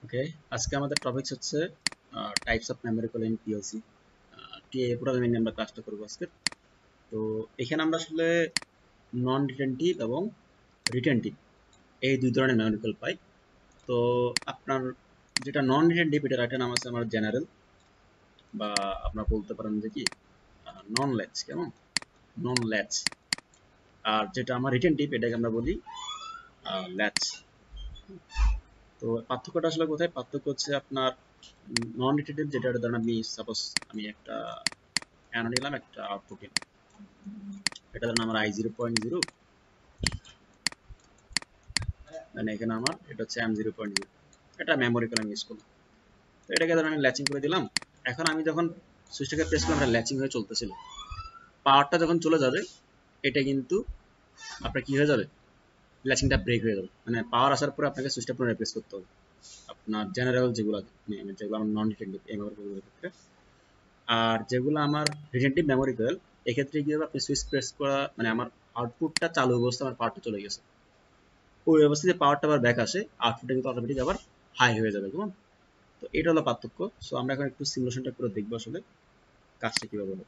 ওকে, আজকে আমাদের টপিকস হচ্ছে types of memory call in PLC. TA programming নিয়ে আমরা ক্লাসটা করবো আজকে। তো এখানে আমরা আসলে নন রিটেনটিভ এবং রিটেনটিভ এই দুই ধরনের মেমোরি কল পাই। তো আপনার যেটা নন রিটেনটিভ এটার একটা নাম আছে আমার জেনারেল, বা আপনারা বলতে পারেন যে কি নন ল্যাচ, কেমন নন ল্যাচ। আর যেটা আমার রিটেনটিভ এটাকে আমরা বলি ল্যাচ। তো পার্থক্যটা আসলে কোথায়? পার্থক্য হচ্ছে আপনার নন রিটেনটিভ যেটা ধরেন আমি সাপোজ আমি একটা অ্যানো নিলাম, একটা আউটপুট নিলাম, এটা ধরেন আমার i0.0, মানে এখানে আমার এটা হচ্ছে m0.0, এটা মেমোরি কল আমি ইউজ করলাম। তো এটাকে ধরেন আমি ল্যাচিং করে দিলাম। এখন আমি যখন সুইচটাকে প্রেস করলাম, এটা ল্যাচিং হয়ে চলতেছিল। পাওয়ারটা যখন চলে যাবে, এটা কিন্তু আপনার কি হয়ে যাবে, ল্যাচিংটা ব্রেক হয়ে যাবে। মানে পাওয়ার আসার পরে আপনাকে সুইচটা পুরো রিপ্লেস করতে হবে আপনার জেনারেল যেগুলো, যেগুলো আমার নন রিটেনটিভ এই মেমোরি কলগুলোর ক্ষেত্রে। আর যেগুলো আমার রিটেনটিভ মেমোরি কল, এক্ষেত্রে কি হবে, আপনি সুইচ প্রেস করা মানে আমার আউটপুটটা চালু অবস্থা, আমার পাওয়ারটা চলে গেছে, ওই অবস্থায় যে পাওয়ারটা আবার ব্যাক আসে, আউটপুটটা কিন্তু অটোমেটিক আবার হাই হয়ে যাবে, কেমন? তো এটা হলো পার্থক্য। সো আমরা এখন একটু সিমুলেশনটা করে দেখবো আসলে কাজটা কিভাবে হবে,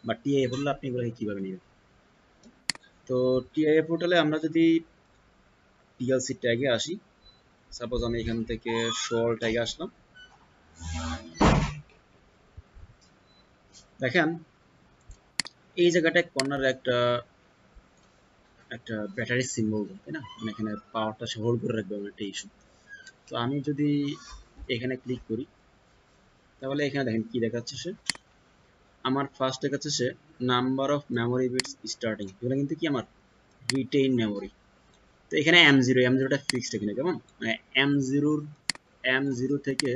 বা টিআই পোর্টালে আপনি এগুলোকে কিভাবে নেবেন। তো টিআই পোর্টালে আমরা যদি পিএলসি ট্যাগে আসি, সাপোজ আমি এখান থেকে শোল ট্যাগে আসলাম, দেখেন এই জায়গাটায় কর্নারে একটা একটা ব্যাটারি সিম্বল, তাই না? মানে এখানে পাওয়ারটা সে হোল্ড করে রাখবে, আমার একটা ইস্যু। তো আমি যদি এখানে ক্লিক করি, তাহলে এখানে দেখেন কি দেখাচ্ছে, সে আমার ফার্স্ট দেখাচ্ছে সে number of memory bits starting, এগুলো কিন্তু কি আমার রিটেইন মেমোরি। তো এখানে এম জিরোটা ফিক্সড এখানে, কেমন মানে এম জিরো থেকে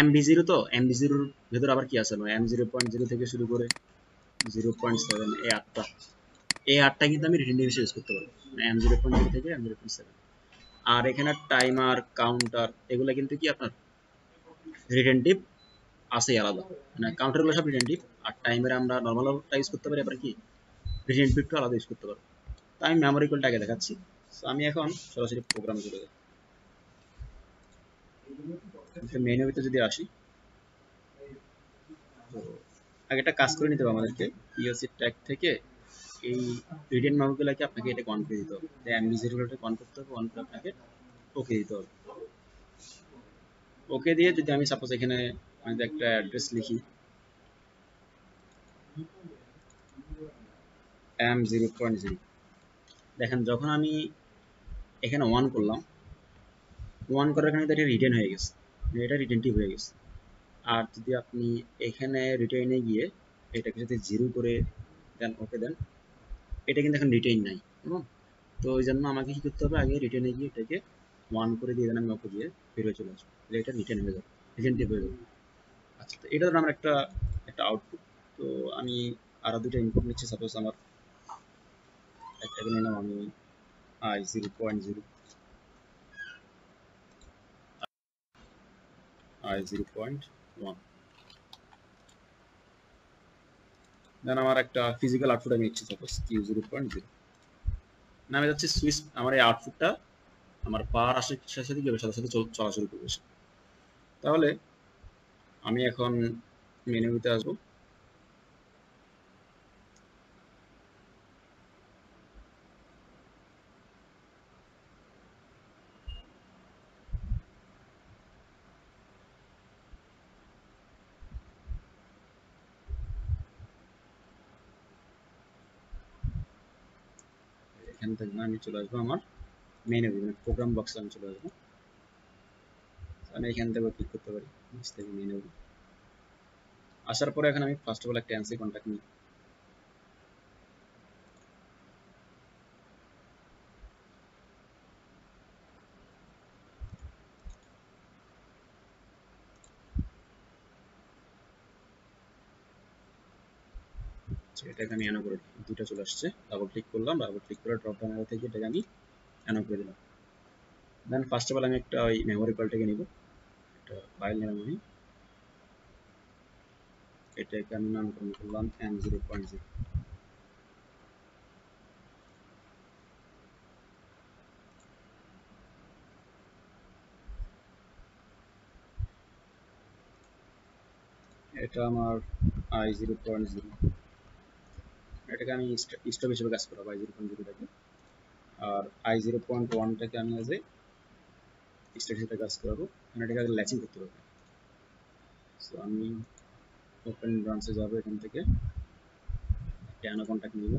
এমবি জিরো, তো এমবি জিরোর ভেতর আবার কি আছে, M0.0 থেকে শুরু করে 0.7, এই আটটা কিন্তু আমি রিটেন হিসেবে ইউজ করতে পারবো, M0.0 থেকে M0.7। আর এখানে টাইমার, কাউন্টার, এগুলো কিন্তু কি আপনার রিটেনটিভ আছে আলাদা, মানে কাউন্টারগুলো সব রিটেনটিভ। আর টাইমারে আমরা নর্মালটা ইউজ করতে পারি, আবার কি রিটেনটিভটা আলাদা ইউজ করতে পারবো। তো আমি মেমোরি কলটাকে দেখাচ্ছি। তো আমি এখন সরাসরি প্রোগ্রামে চলে যাই। মেনুতে যদি আসি, তো আগে একটা কাজ করে নিতে হবে আমাদেরকে, পিএলসি ট্যাগ থেকে এই রিটেন মেমোরিগুলোকে আপনাকে এটা অন করে দিতে হবে, এমবি0টা অন করতে হবে, অন করে আপনাকে ওকে দিতে হবে। ওকে দিয়ে যদি আমি সাপোজ এখানে আমি যদি একটা অ্যাড্রেস লিখি M0.0, দেখেন যখন আমি এখানে অন করলাম, অন করার এখানে এটা রিটেন হয়ে গেছে, এটা রিটেনটিভ হয়ে গেছে। আর যদি আপনি এখানে রিটেইনে গিয়ে এটাকে যদি জিরো করে দেন, ওকে দেন, এটা কিন্তু এখন রিটেইন নাই, কেমন? তো ওই জন্য আমাকে কি করতে হবে, আগে রিটেনে গিয়ে এটাকে ওয়ান করে দিয়ে দেন, আমি ওকে দিয়ে বেরোয় চলে আসবো, তাহলে এটা রিটেন হয়ে যাবে, রিটেনটিভ হয়ে যাবে। আচ্ছা, তো এটা ধরুন আমার একটা একটা আউটপুট। তো আমি আরো দুটো ইনপুট নিচ্ছি, সাপোজ আমার একটাকে নিলাম আমি i0.0, i0.1, দেন আমার একটা ফিজিক্যাল আউটপুট আমি নিচ্ছি, সাপোজ Q0.0। না, আমি যাচ্ছি সুইচ, আমার এই আউটপুটটা আমার পাওয়ার আসার সাথে সাথে কি হবে, সাথে সাথে চলা শুরু করবে সে। তাহলে আমি এখন মেনুতে আসবো, এখান থেকে আমি চলে আসবো আমার মেনু, মানে প্রোগ্রাম বক্সে আমি চলে আসবো। আমি এখান থেকে ক্লিক করতে পারি, নিচ থেকে মেনু আসার পরে এখন আমি ফার্স্ট অফ অল একটা এনসি কন্ট্যাক্ট নিই। এটাকে আমি অ্যানো করে দিই, দুটো চলে আসছে। ডাবল ক্লিক করলাম, ডাবল ক্লিক করে ড্রপ ডাউন থেকে এটাকে আমি অ্যানো করে দিলাম। দেন ফার্স্ট অফ অল আমি একটা ওই মেমোরি কলটাকে নিব, একটা ফাইল নিলাম আমি, এটাকে আমি নামকরণ করলাম M0.0। এটা আমার i0.0, এটাকে আমি স্টপ হিসেবে কাজ করাবো i0.0টাকে, আর i0.1টাকে আমি আজ স্টপ হিসেবে কাজ করাবো, মানে এটাকে আগে ল্যাচিং করতে হবে। সো আমি ওপেন ব্রাঞ্চে যাবো, এখান থেকে ট্যানো কন্ট্যাক্ট নিব,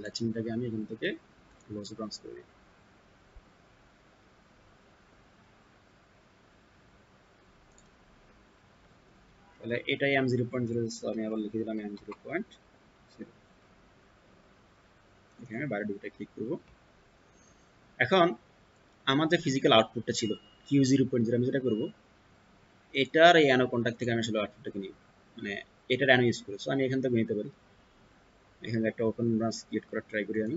ল্যাচিংটাকে আমি এখান থেকে লসে ট্রান্সফার করে দিই। তাহলে এটাই m0.0, আমি আবার লিখে দিলাম m0.0। এখানে বাইরে দুটো ক্লিক করব। এখন আমার যে ফিজিক্যাল আউটপুটটা ছিল q0.0, আমি যেটা করব এটার এই অ্যানো কন্ট্যাক্ট থেকে আমি আসলে আউটপুটটাকে নিব, মানে এটার অ্যানো ইউজ করে। সো আমি এখান থেকে নিতে পারি, এখানে একটা ওপেন ব্রাঞ্চ ক্রিয়েট করার ট্রাই করি, আমি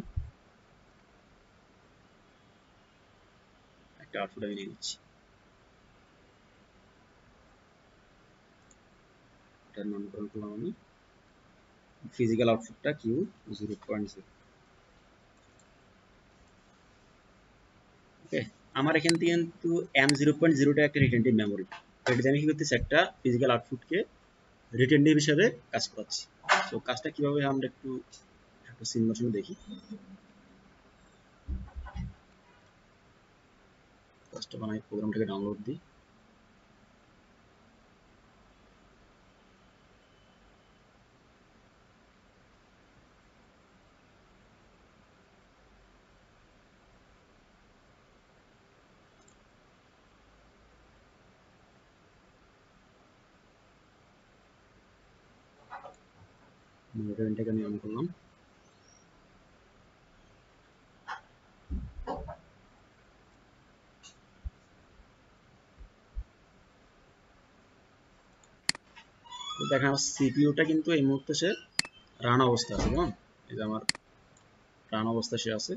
একটা আউটপুট আমি নিয়ে নিচ্ছি, এটার নামকরণ করলাম আমি ফিজিক্যাল আউটপুটটা q0.0। ওকে, আমার এখান থেকে কিন্তু m0.0টা একটা রিটেনটিভ মেমোরি, এটা আমি কি করতেছি একটা ফিজিক্যাল আউটপুটকে রিটেনটিভ হিসেবে কাজ করাচ্ছি। তো কাজটা কিভাবে আমরা একটু একটা সিমুলেশনে দেখি। কাজটা বানাই, প্রোগ্রামটাকে ডাউনলোড দিই, মনিটরিংটাকে আমি অন করলাম। তো দেখেন আমার সিপিইউটা কিন্তু এই মুহূর্তে সে রান অবস্থা আছে, কেমন এই যে আমার রান অবস্থা সে আছে।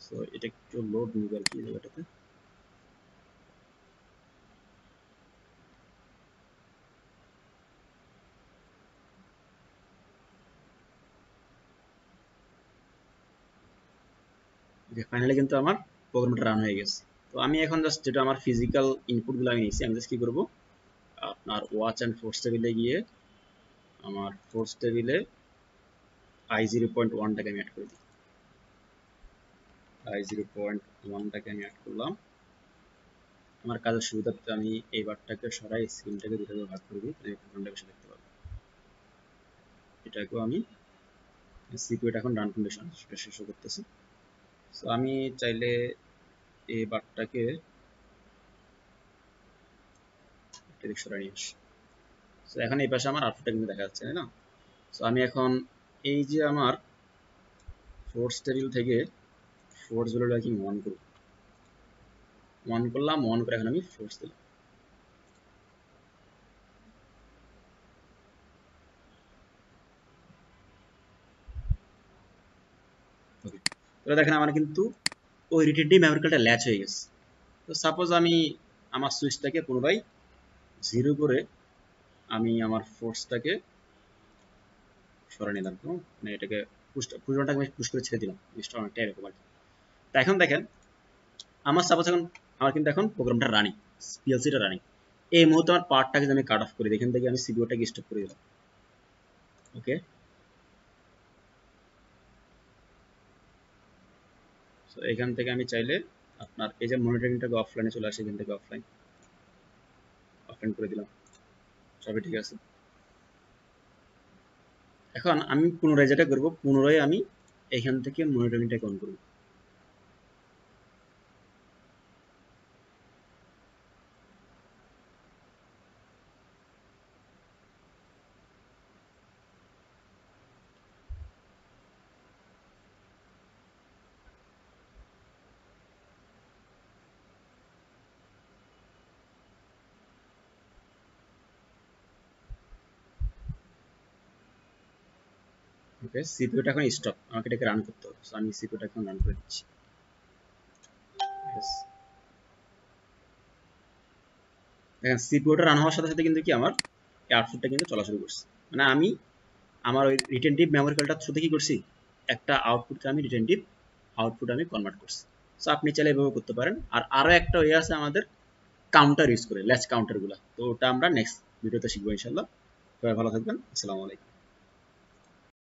সো এটা একটু লোড নিবে আর কি জায়গাটাতে। ফাইনালি কিন্তু আমার প্রোগ্রামটা রান হয়ে গেছে। তো আমি এখন জাস্ট যেটা আমার ফিজিক্যাল ইনপুটগুলো আমি নিয়েছি, আমি জাস্ট কি করবো, আপনার ওয়াচ অ্যান্ড ফোর্স টেবিলে গিয়ে আমার ফোর্স টেবিলে i0.1টাকে আমি অ্যাড করে দিই, i0.1টাকে আমি অ্যাড করলাম। আমার কাজের সুবিধার্থে আমি এই বারটাকে সরাই স্ক্রিনটাকে দুটো ভাগ করে দিই, তাহলে প্রোগ্রামটা বেশি দেখতে পাবো। এটাকেও আমি সিপিইউটা এখন রান কন্ডিশন সেটা শেষ করতেছি। সো আমি চাইলে এই বারটাকে সরাই নিয়ে আসি। সো এখন এই পাশে আমার আউটপুটটা কিন্তু দেখা যাচ্ছে, তাই না? সো আমি এখন এই যে আমার ফোর্স টেবিল থেকে ফোর্স ভ্যালুটাকে আমি অন করব, অন করলাম, অন করে এখন আমি ফোর্স দিলাম। ওকে, তাহলে দেখেন আমার কিন্তু ওই রিটেনটিভ মেমোরি কার্ডটা ল্যাচ হয়ে গেছে। তো সাপোজ আমি আমার সুইচটাকে পুনরায় 0 করে আমি আমার ফোর্সটাকে সরে নিলাম, মানে এটাকে পুশবাটনটাকে আমি পুশ করে ছেড়ে দিলাম, জিনিসটা অনেকটা এরকম আর কি। তা এখন দেখেন আমার সাপোজ এখন আমার কিন্তু এখন প্রোগ্রামটা রানিং, পিএলসিটা রানিং। এই মুহূর্তে আমার পার্টটাকে আমি কাট অফ করি, এখান থেকে আমি সিপিইউটাকে স্টপ করে দিলাম। ওকে, সো এখান থেকে আমি চাইলে আপনার এই যে মনিটরিংটাকে অফলাইনে চলে আসে, এখান থেকে অফলাইন করে দিলাম, সবই ঠিক আছে। এখন আমি পুনরায় যেটা করবো, পুনরায় আমি এখান থেকে মনিটরিংটাকে অন করবো। ওকে, সিপিইউটা এখন স্টপ, আমাকে এটাকে রান করতে হবে। সো আমি সিপিইউটা এখন রান করে দিচ্ছি। দেখেন সিপিইউটা রান হওয়ার সাথে সাথে কিন্তু কি আমার এই আউটপুটটা কিন্তু চলা শুরু করছে, মানে আমি আমার ওই রিটেনটিভ মেমোরি কার্ডটার থ্রুতে কি করছি, একটা আউটপুটকে আমি রিটেনটিভ আউটপুট আমি কনভার্ট করছি। সো আপনি চাইলে এভাবে করতে পারেন। আর আরো একটা ওয়ে আছে আমাদের কাউন্টার ইউজ করে ল্যাচ কাউন্টারগুলো। তো ওটা আমরা নেক্সট ভিডিওতে শিখবো ইনশাআল্লাহ। সবাই ভালো থাকবেন। আসসালামু আলাইকুম।